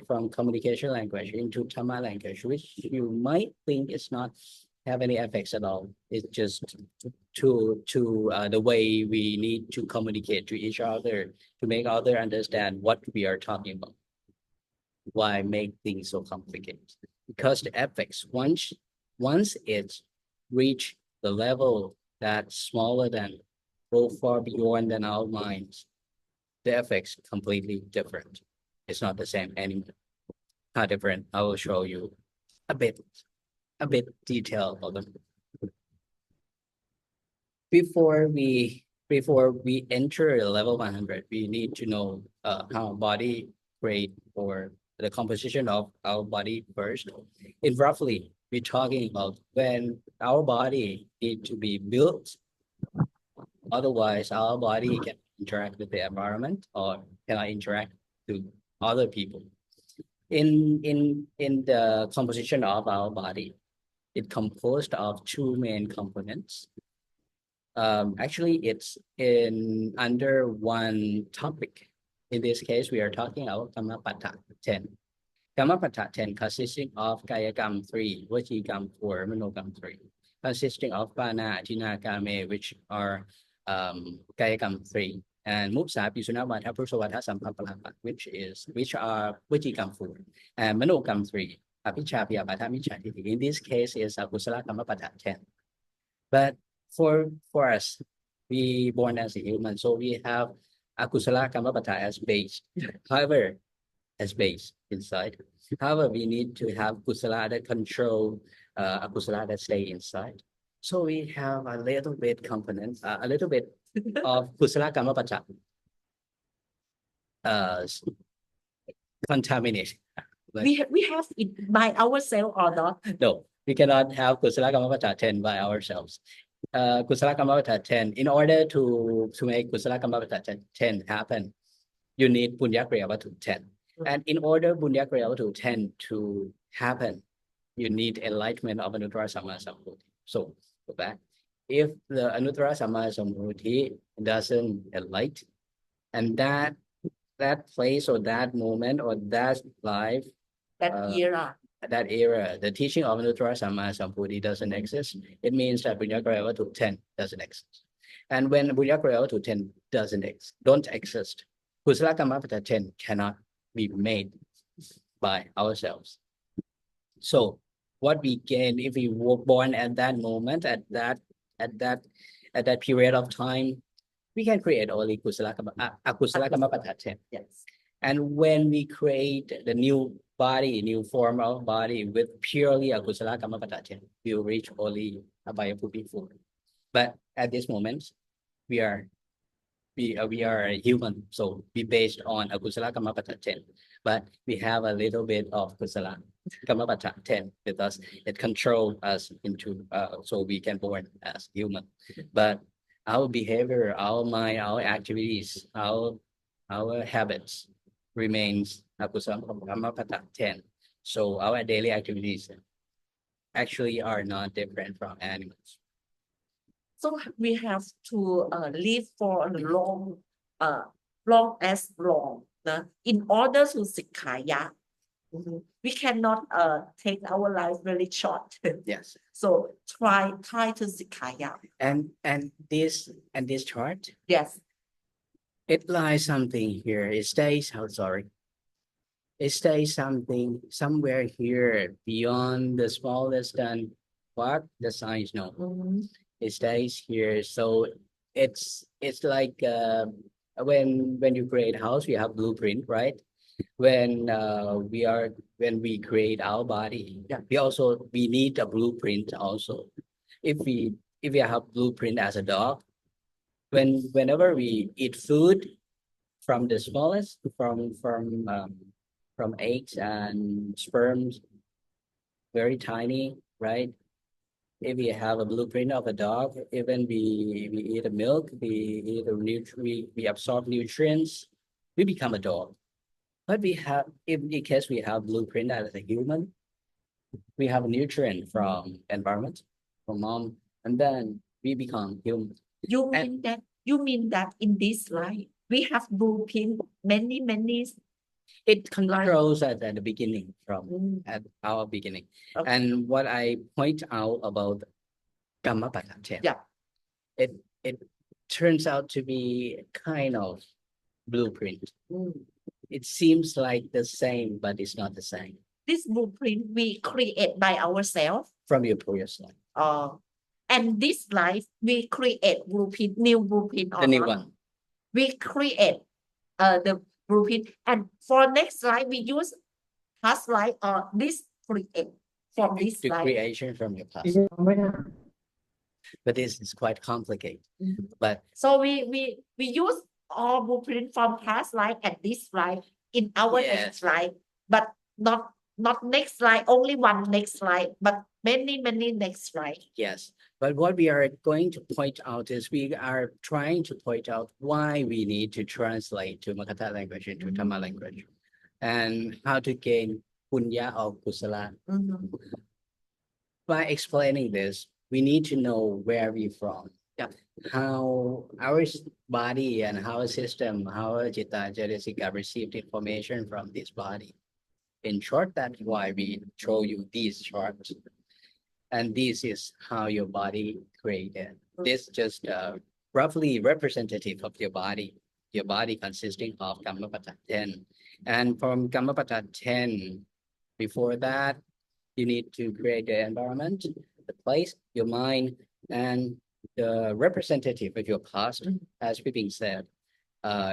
from communication language into Dhamma language, which you might think is not have any effects at all. It's just to the way we need to communicate to each other to make other understand what we are talking about. Why make things so complicated? Because the effects, once it's reached the level that's smaller than, go far beyond than our minds, the effects completely different. It's not the same anymore. How different? I will show you a bit detail of them. Before we enter level 100, we need to know how body create or the composition of our body first. In roughly, we're talking about when our body need to be built. Otherwise, our body can interact with the environment or cannot interact with other people. In the composition of our body, it composed of 2 main components. Actually, it's in under one topic. In this case, we are talking about Kammapada 10. Kammapada 10 consisting of Kayakam 3, Vajikam 4, Manokam 3, consisting of Pana, Atina, Kame, which are Kayakam 3, and Muksa, Pisuna, Vata, Prusavata, Sampapalapa, which are Vajikam 4, and Manokam 3, Apicha, Piyabata, Michati. In this case, is Akusala Kammapada 10. But for us, we born as a human, so we have akusala kammapada as base. However, as base inside. However, we need to have kusala that control akusala that stay inside. So we have a little bit components, a little bit of kusala kammapada contamination. We have it by ourselves or not? No, we cannot have kusala kammapada 10 by ourselves. Kusala Kammapada 10, in order to make Kusala Kammapada 10 happen, you need Punya Kriyavatu 10. And in order Punya Kriyavatu 10 to happen, you need enlightenment of Anuttara Samma Sambuddhi. So, go back. If the Anuttara Samma Sambuddhi doesn't enlighten, and that place or that moment or that life, that era, the teaching of Anuttara Samma Sambuddhi doesn't exist, it means that Punya Kriyavatu 10 doesn't exist. And when Punya Kriyavatu 10 don't exist, Kusala Kammapada 10 cannot be made by ourselves. So what we gain if we were born at that moment, at that period of time, we can create only Akusala Kammapada 10. Yes. And when we create the new body, new form of body with purely Akusala Kammapada 10, we will reach only Abhaya-Bhuti 4. But at this moment, we are human, so we based on Akusala Kammapada 10. But we have a little bit of Kusala Kammapada 10 with us. It controls us into so we can born as human. But our behavior, our mind, our activities, our habits remains Akusala Kammapada 10. So our daily activities actually are not different from animals. So we have to live for a long in order to Sikkaya. We cannot take our life very short. Yes. So try to Sikkaya. And this chart, yes, it lies something here. It stays it stays something somewhere here beyond the smallest than what the signs know. It stays here. So it's like when you create a house, you have blueprint, right? when we create our body, we need a blueprint also. If we have blueprint as a dog, whenever we eat food from the smallest, from eggs and sperms, very tiny, right? If we have a blueprint of a dog, even we eat the milk, we absorb nutrients, we become a dog. But in case we have blueprint as a human, we have a nutrient from environment, from mom, and then we become human. You mean that in this life we have blueprint many It controls at the beginning at our beginning. Okay. And what I point out about Dhamma it turns out to be kind of blueprint. It seems like the same, but it's not the same. This blueprint we create by ourselves. From your previous life. And this life we create new blueprint The new one. We create the blueprint, and for next life we use past life or this create from this The life. creation from your past. But this is quite complicated. But so we use all blueprint from past life and this life in our next life, but not next life, only one next life, but many next life. Yes. But what we are going to point out is we are trying to point out why we need to translate to Makatha language into Dhamma language, and how to gain punya or kusala. By explaining this, we need to know where we're from, how our body and our system, how our Citta Cetasika received information from this body. In short, that's why we show you these charts. And this is how your body created. This just roughly representative of your body consisting of Kammapada 10. And from Kammapada 10, before that, you need to create the environment, the place, your mind, and the representative of your past. As we've been said,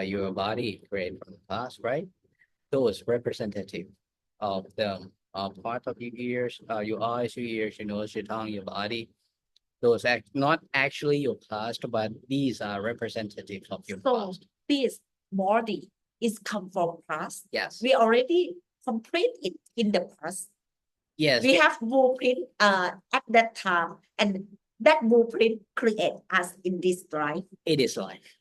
your body created from the past, right? Those representative of them are part of your ears, your eyes, your ears, your nose, your tongue, your body. Those not actually your past, but these are representatives of your past. So this body is come from past. Yes. We already complete it in the past. Yes. We have blueprint at that time, and that blueprint create us in this life. It is life.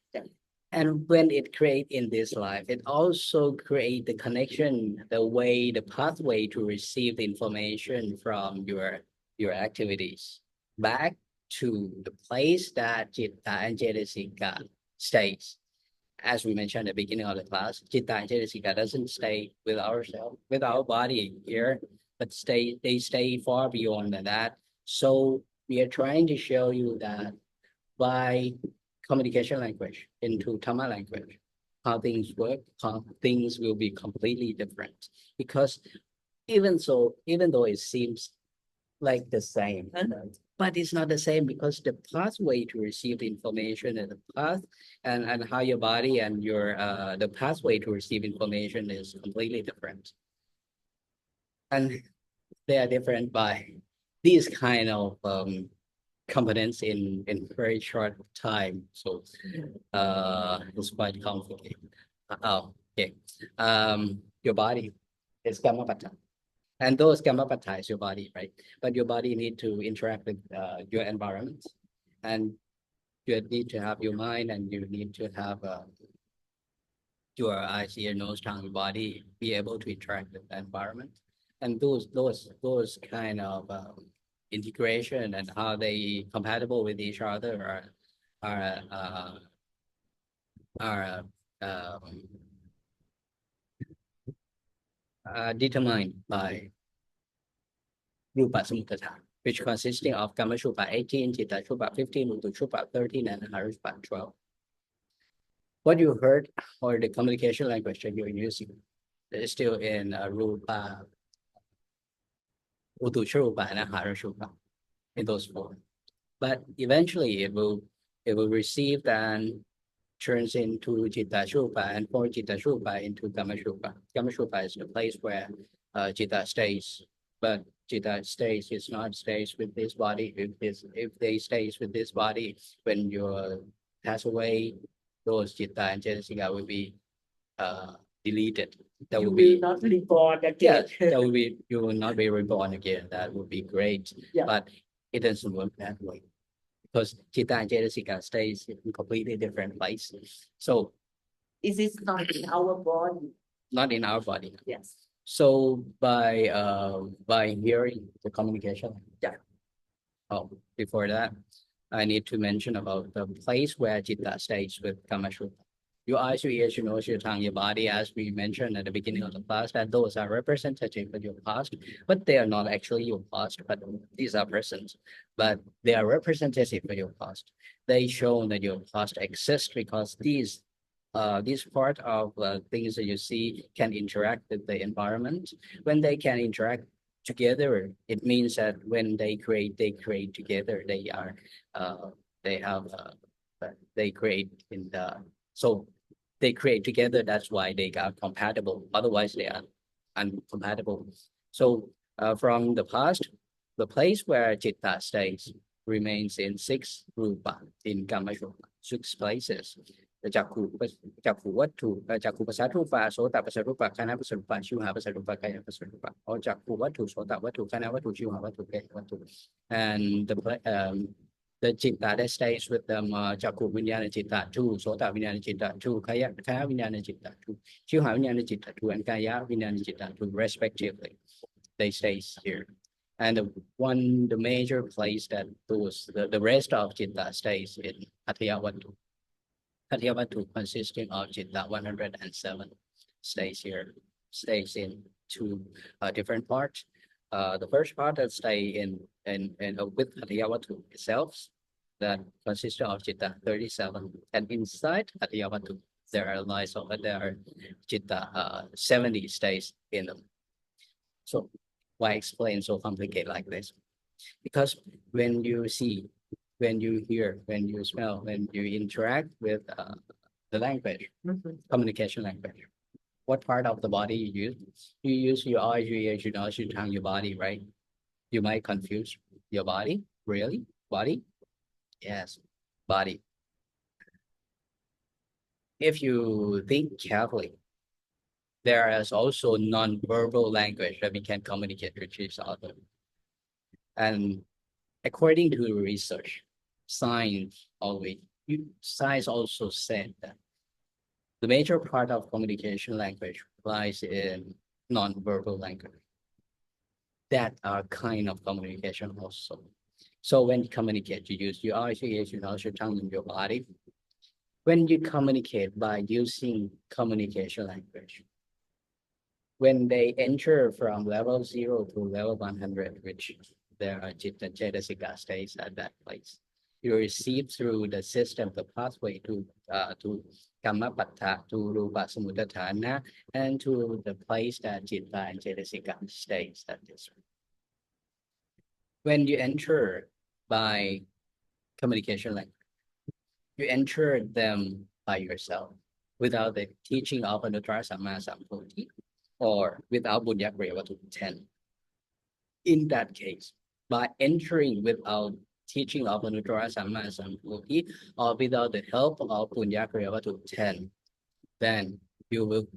And when it creates in this life, it also creates the connection, the pathway to receive the information from your activities back to the place that Citta and Cetasika stays. As we mentioned at the beginning of the class, Citta and Cetasika doesn't stay with ourselves, with our body here, but they stay far beyond that. So we are trying to show you that by communication language into Dhamma language, how things work, how things will be completely different. Because even though it seems like the same, but it's not the same, because the pathway to receive the information and the path and how your body and your the pathway to receive information is completely different. And they are different by these kind of components in very short time. So it's quite complicated. Okay. Your body is Kammapada. And those Kammapada is your body, right? But your body need to interact with your environment. And you need to have your mind, and you need to have your eyes, ear, nose, tongue, your body be able to interact with the environment. And those kind of integration and how they compatible with each other are determined by Rupa Samutata, which consisting of Kammashupa 18, Citta Shupa 15, Uttu Shupa 13, and Harishupa 12. What you heard, or the communication language that you're using, is still in Rupa, Uttu Shupa, and Harishupa, in those four. But eventually it will receive and turns into Citta Shupa, and for Citta Shupa into Kamma Shupa. Kamma Shupa is the place where Citta stays, but Citta stays is not stays with this body. If they stays with this body, when you pass away, those Citta and Cetasika will be deleted. That You will will be not reborn yeah, again. that will be you will not be reborn again. That would be great, Yeah. but it doesn't work that way because Citta and Cetasika stays in completely different places. So It is not in our body. not in our body. Yes. So by hearing the communication, yeah. Oh, before that, I need to mention about the place where Citta stays with Kamma Shupa. Your eyes, your ears, your nose, your tongue, your body, as we mentioned at the beginning of the class, that those are representative of your past, but they are not actually your past, but these are persons, but they are representative of your past. They show that your past exists because these part of things that you see can interact with the environment. When they can interact together, it means that when they create together. They are they create in the so they create together. That's why they are compatible. Otherwise, they are incompatible. So from the past, the place where Citta stays remains in 6 rupa in Kamma Shupa, 6 places. จักขุวัตถุจักขุปัสสรูปะโสตปัสสรูปะคณะปัสสรูปะชิวหาปัสสรูปะกายปัสสรูปะor จักขุวัตถุโสตวัตถุคณะวัตถุชิวหาวัตถุกายวัตถุ and the citta that stays with them จักขุวิญญาณจิตตะ 2 โสตวิญญาณจิตตะ 2 คณะวิญญาณจิตตะ 2 ชิวหาวิญญาณจิตตะ 2 and กายวิญญาณจิตตะ 2 respectively. They stays here. And the major place that the rest of citta stays in Athiya Wattu. Athiya Wattu consisting of citta 107 stays in 2 different parts. The first part that stay in with Athiya Wattu itself, that consists of citta 37, and inside Athiya Wattu there are citta 70 stays in them. So why explain so complicated like this? Because when you see, when you hear, when you smell, when you interact with the language, communication language, what part of the body you use? You use your eyes, your ears, your nose, your tongue, your body, right? You might confuse your body. Really? Body? Yes, body. If you think carefully, there is also non-verbal language that we can communicate with each other. And according to research, science also said that the major part of communication language lies in non-verbal language. That are kind of communication also. So when you communicate, you use your eyes, your ears, your nose, your tongue, and your body. When you communicate by using communication language, when they enter from level 0 to level 100, which there are Citta Cetasika stays at that place, you receive through the system, the pathway to Kamma Pattha, to Rupa Samuddatthana, and to the place that Citta and Cetasika stays at this. When you enter by communication language, you enter them by yourself without the teaching of Anuttara Samma Sambuddhi or without Buddhya-kriya Vattu 10. In that case, by entering without teaching of Anuttara Samma Sambuddhi or without the help of Buddhya-kriya Vattu 10, then you will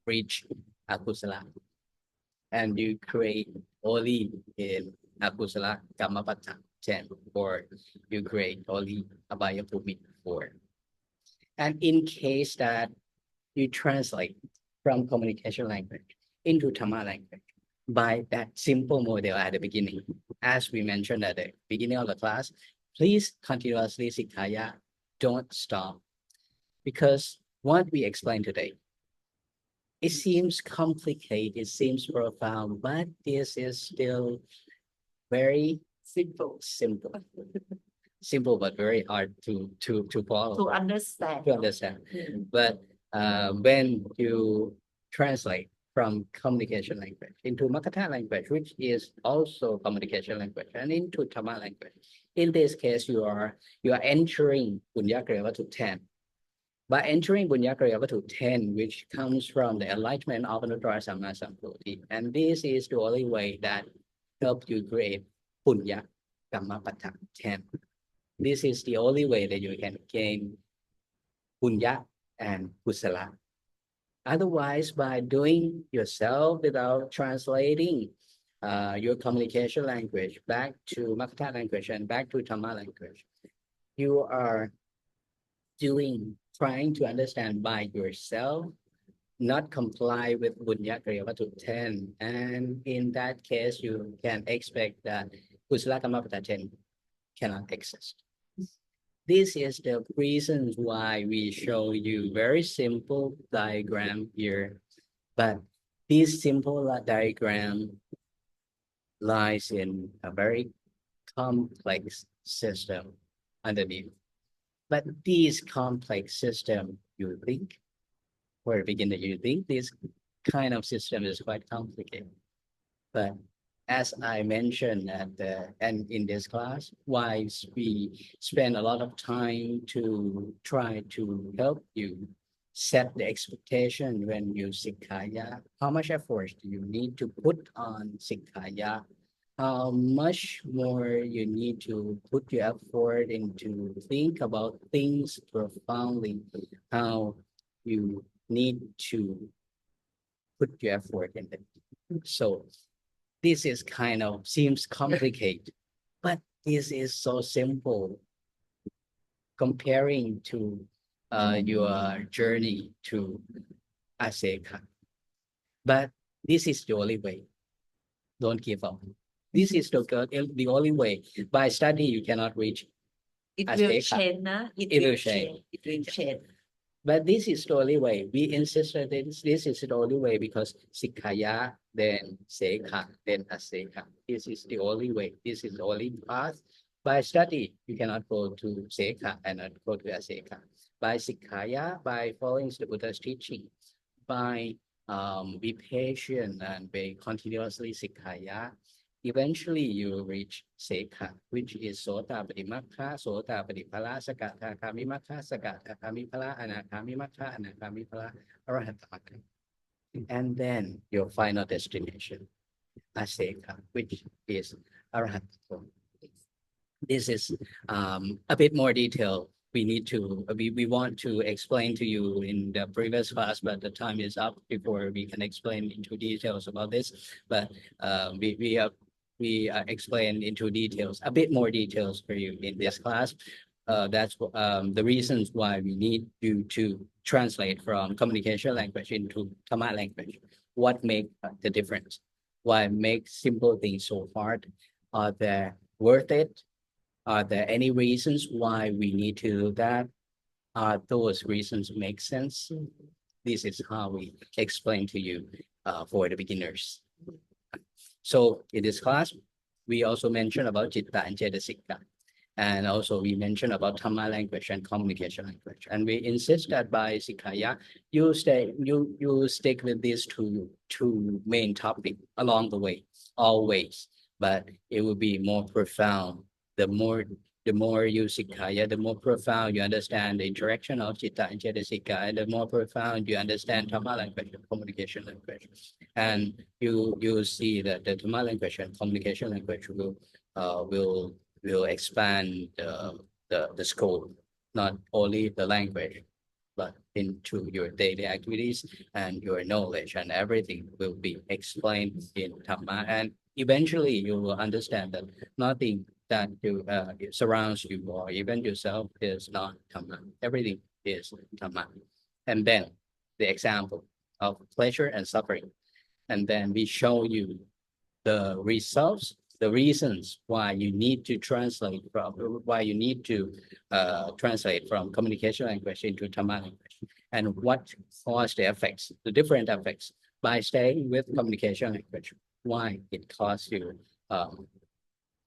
reach Akusala and you create only in Akusala Kammapattha 10, or you create only Abhaya Bhumi 4. And in case that you translate from communication language into Dhamma language by that simple model at the beginning, as we mentioned at the beginning of the class, please continuously Sikkaya, don't stop. Because what we explained today, it seems complicated, it seems profound, but this is still very simple, but very hard to follow. To understand. But when you translate from communication language into Makatha language, which is also communication language, and into Dhamma language, in this case, you are entering Buddhya-kriya Vattu 10. By entering Bunya Kriya 10, which comes from the enlightenment of Anuttara Samma Sambuddhi, and this is the only way that help you create Punya Kammapada 10. This is the only way that you can gain Punya and Kusala. Otherwise, by doing yourself without translating your communication language back to Makata language and back to Dhamma language, you are trying to understand by yourself, not comply with Bunya Kriya 10. And in that case, you can expect that Kusala Kammapada 10 cannot exist. This is the reasons why we show you very simple diagram here. But this simple diagram lies in a very complex system underneath. But this complex system, you think, for a beginner, you think this kind of system is quite complicated. But as I mentioned at the end in this class, why we spend a lot of time to try to help you set the expectation when you Sikkaya. How much effort do you need to put on Sikkaya? How much more you need to put your effort into think about things profoundly, how you need to put your effort in it. So this is kind of seems complicated, but this is so simple comparing to your journey to Aseka. But this is the only way. Don't give up. This is the only way. By study, you cannot reach It will Aseka. change, nah? It will change. It will change. But this is the only way. We insist that this is the only way because Sikkaya, then Sekha, then Aseka. This is the only way. This is the only path. By study, you cannot go to Sekha and not go to Aseka. By Sikkaya, by following the Buddha's teaching, by be patient and by continuously Sikkaya, eventually you will reach Sekha, which is Sota Padimakha, Sota Padipala, Sakata Kamimakha, Sakata Kamipala, Anakamimakha, Anakamipala, Arahatamaka. And then your final destination, Aseka, which is Arahatam. This is a bit more detail. We want to explain to you in the previous class, but the time is up before we can explain into details about this. But we explain into details, a bit more details for you in this class. That's the reasons why we need you to translate from communication language into Dhamma language. What makes the difference? Why make simple things so hard? Are they worth it? Are there any reasons why we need to do that? Are those reasons make sense? This is how we explain to you for the beginners. So in this class, we also mentioned about Citta and Cetasika. And also we mentioned about Dhamma language and communication language. And we insist that by Sikkaya, you stick with these two main topics along the way, always. But it will be more profound. The more you Sikkaya, the more profound you understand the interaction of Citta and Cetasika, and the more profound you understand Dhamma language and communication language. And you see that the Dhamma language and communication language will expand the scope, not only the language, but into your daily activities and your knowledge, and everything will be explained in Dhamma. And eventually you will understand that nothing that surrounds you or even yourself is not Dhamma. Everything is Dhamma. And then the example of pleasure and suffering. And then we show you the results, the reasons why you need to translate from communication language into Dhamma language, and what caused the effects, the different effects by staying with communication language. Why it caused you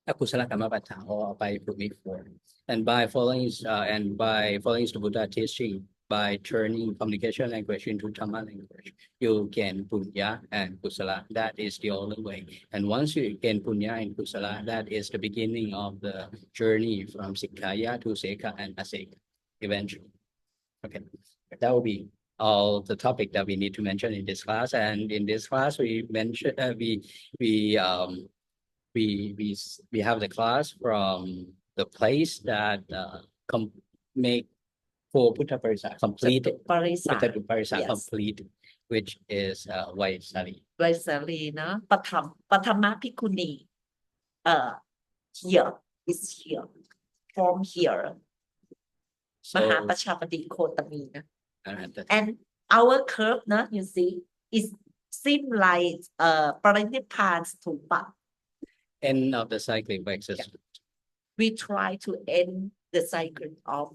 Akusala Kammapada or by before. And by following the Buddha teaching, by turning communication language into Dhamma language, you gain punya and kusala. That is the only way. And once you gain punya and kusala, that is the beginning of the journey from Sikkaya to Sekha and Aseka, eventually. Okay. That will be all the topic that we need to mention in this class. And in this class, we mention we we have the class from the place that make for Puttha Parisa complete ปริษัท Puttha Parisa Yes. complete, which is Vaisali. ไวสาลีเนาะปฐมภิกขุณีhere is here from here มหาประ So ชาบดีโคตมีนะ that- and our curve นะ you see is seem like ปรินิพพานถูกปะ end of the cyclic existence. we try to end the cycle of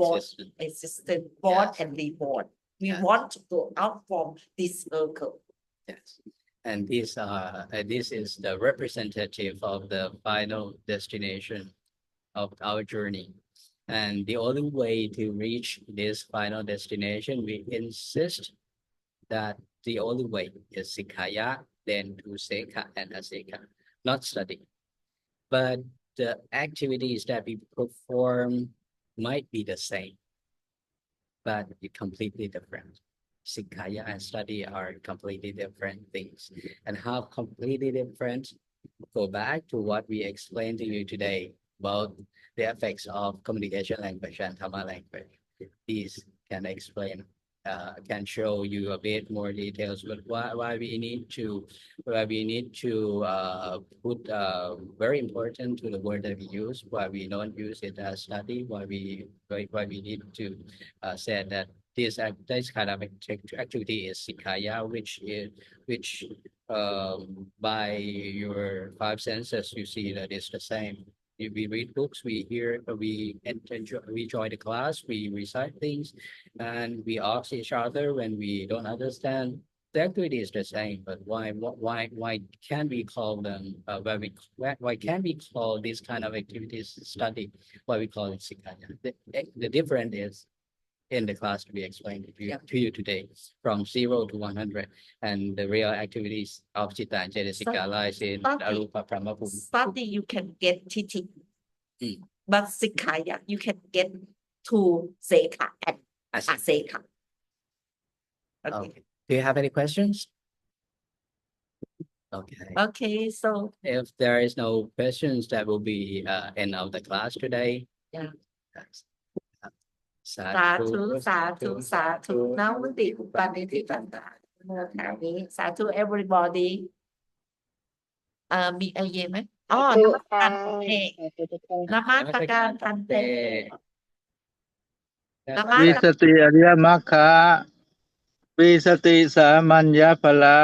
born Existence. existence born Yes. and reborn we Yes. want to go out from this circle Yes. And this is the representative of the final destination of our journey. And the only way to reach this final destination, we insist that the only way is Sikhaya, then to Sekha and Asekha, not study. But the activities that we perform might be the same, but it's completely different. Sikhaya and study are completely different things. And how completely different? Go back to what we explained to you today about the effects of communication language and Dhamma language. These can explain, can show you a bit more details, but why we need to put very important to the word that we use, why we don't use it as study, why we need to say that this kind of activity is Sikhaya, which by your five senses you see that it's the same. We read books, we hear, we join the class, we recite things, and we ask each other when we don't understand. The activity is the same, but why can't we call them why can't we call this kind of activities study? Why we call it Sikhaya? The difference is in the class to be explained to you today from 0 to 100, and the real activities of Chitta and Cetasika lies in Arupa Brahmapum. study you can get titi but Sikhaya you can get to Sekha and Asekha okay Do you have any questions? Okay. so If there is no questions, that will be end of the class today. Yeah. สา สา ธุ ธุสาธุสาธุนะวุติอุปาณิธิปันตาโมทามิสาธุ everybody มีไอเยไหมอ๋อนมัสการพันเตนมัส วิ การ สติอริยมรรคาวิสติสามัญญพละ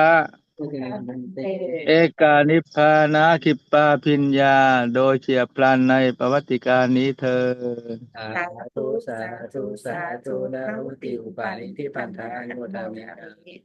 เอกานิพพานาคิปปาพิญญาโดยเฉียบพลันในประวัติการนี้เธอ สาธุสาธุสาธุนะวุติอุปาณิธิปันธานุโมทามิ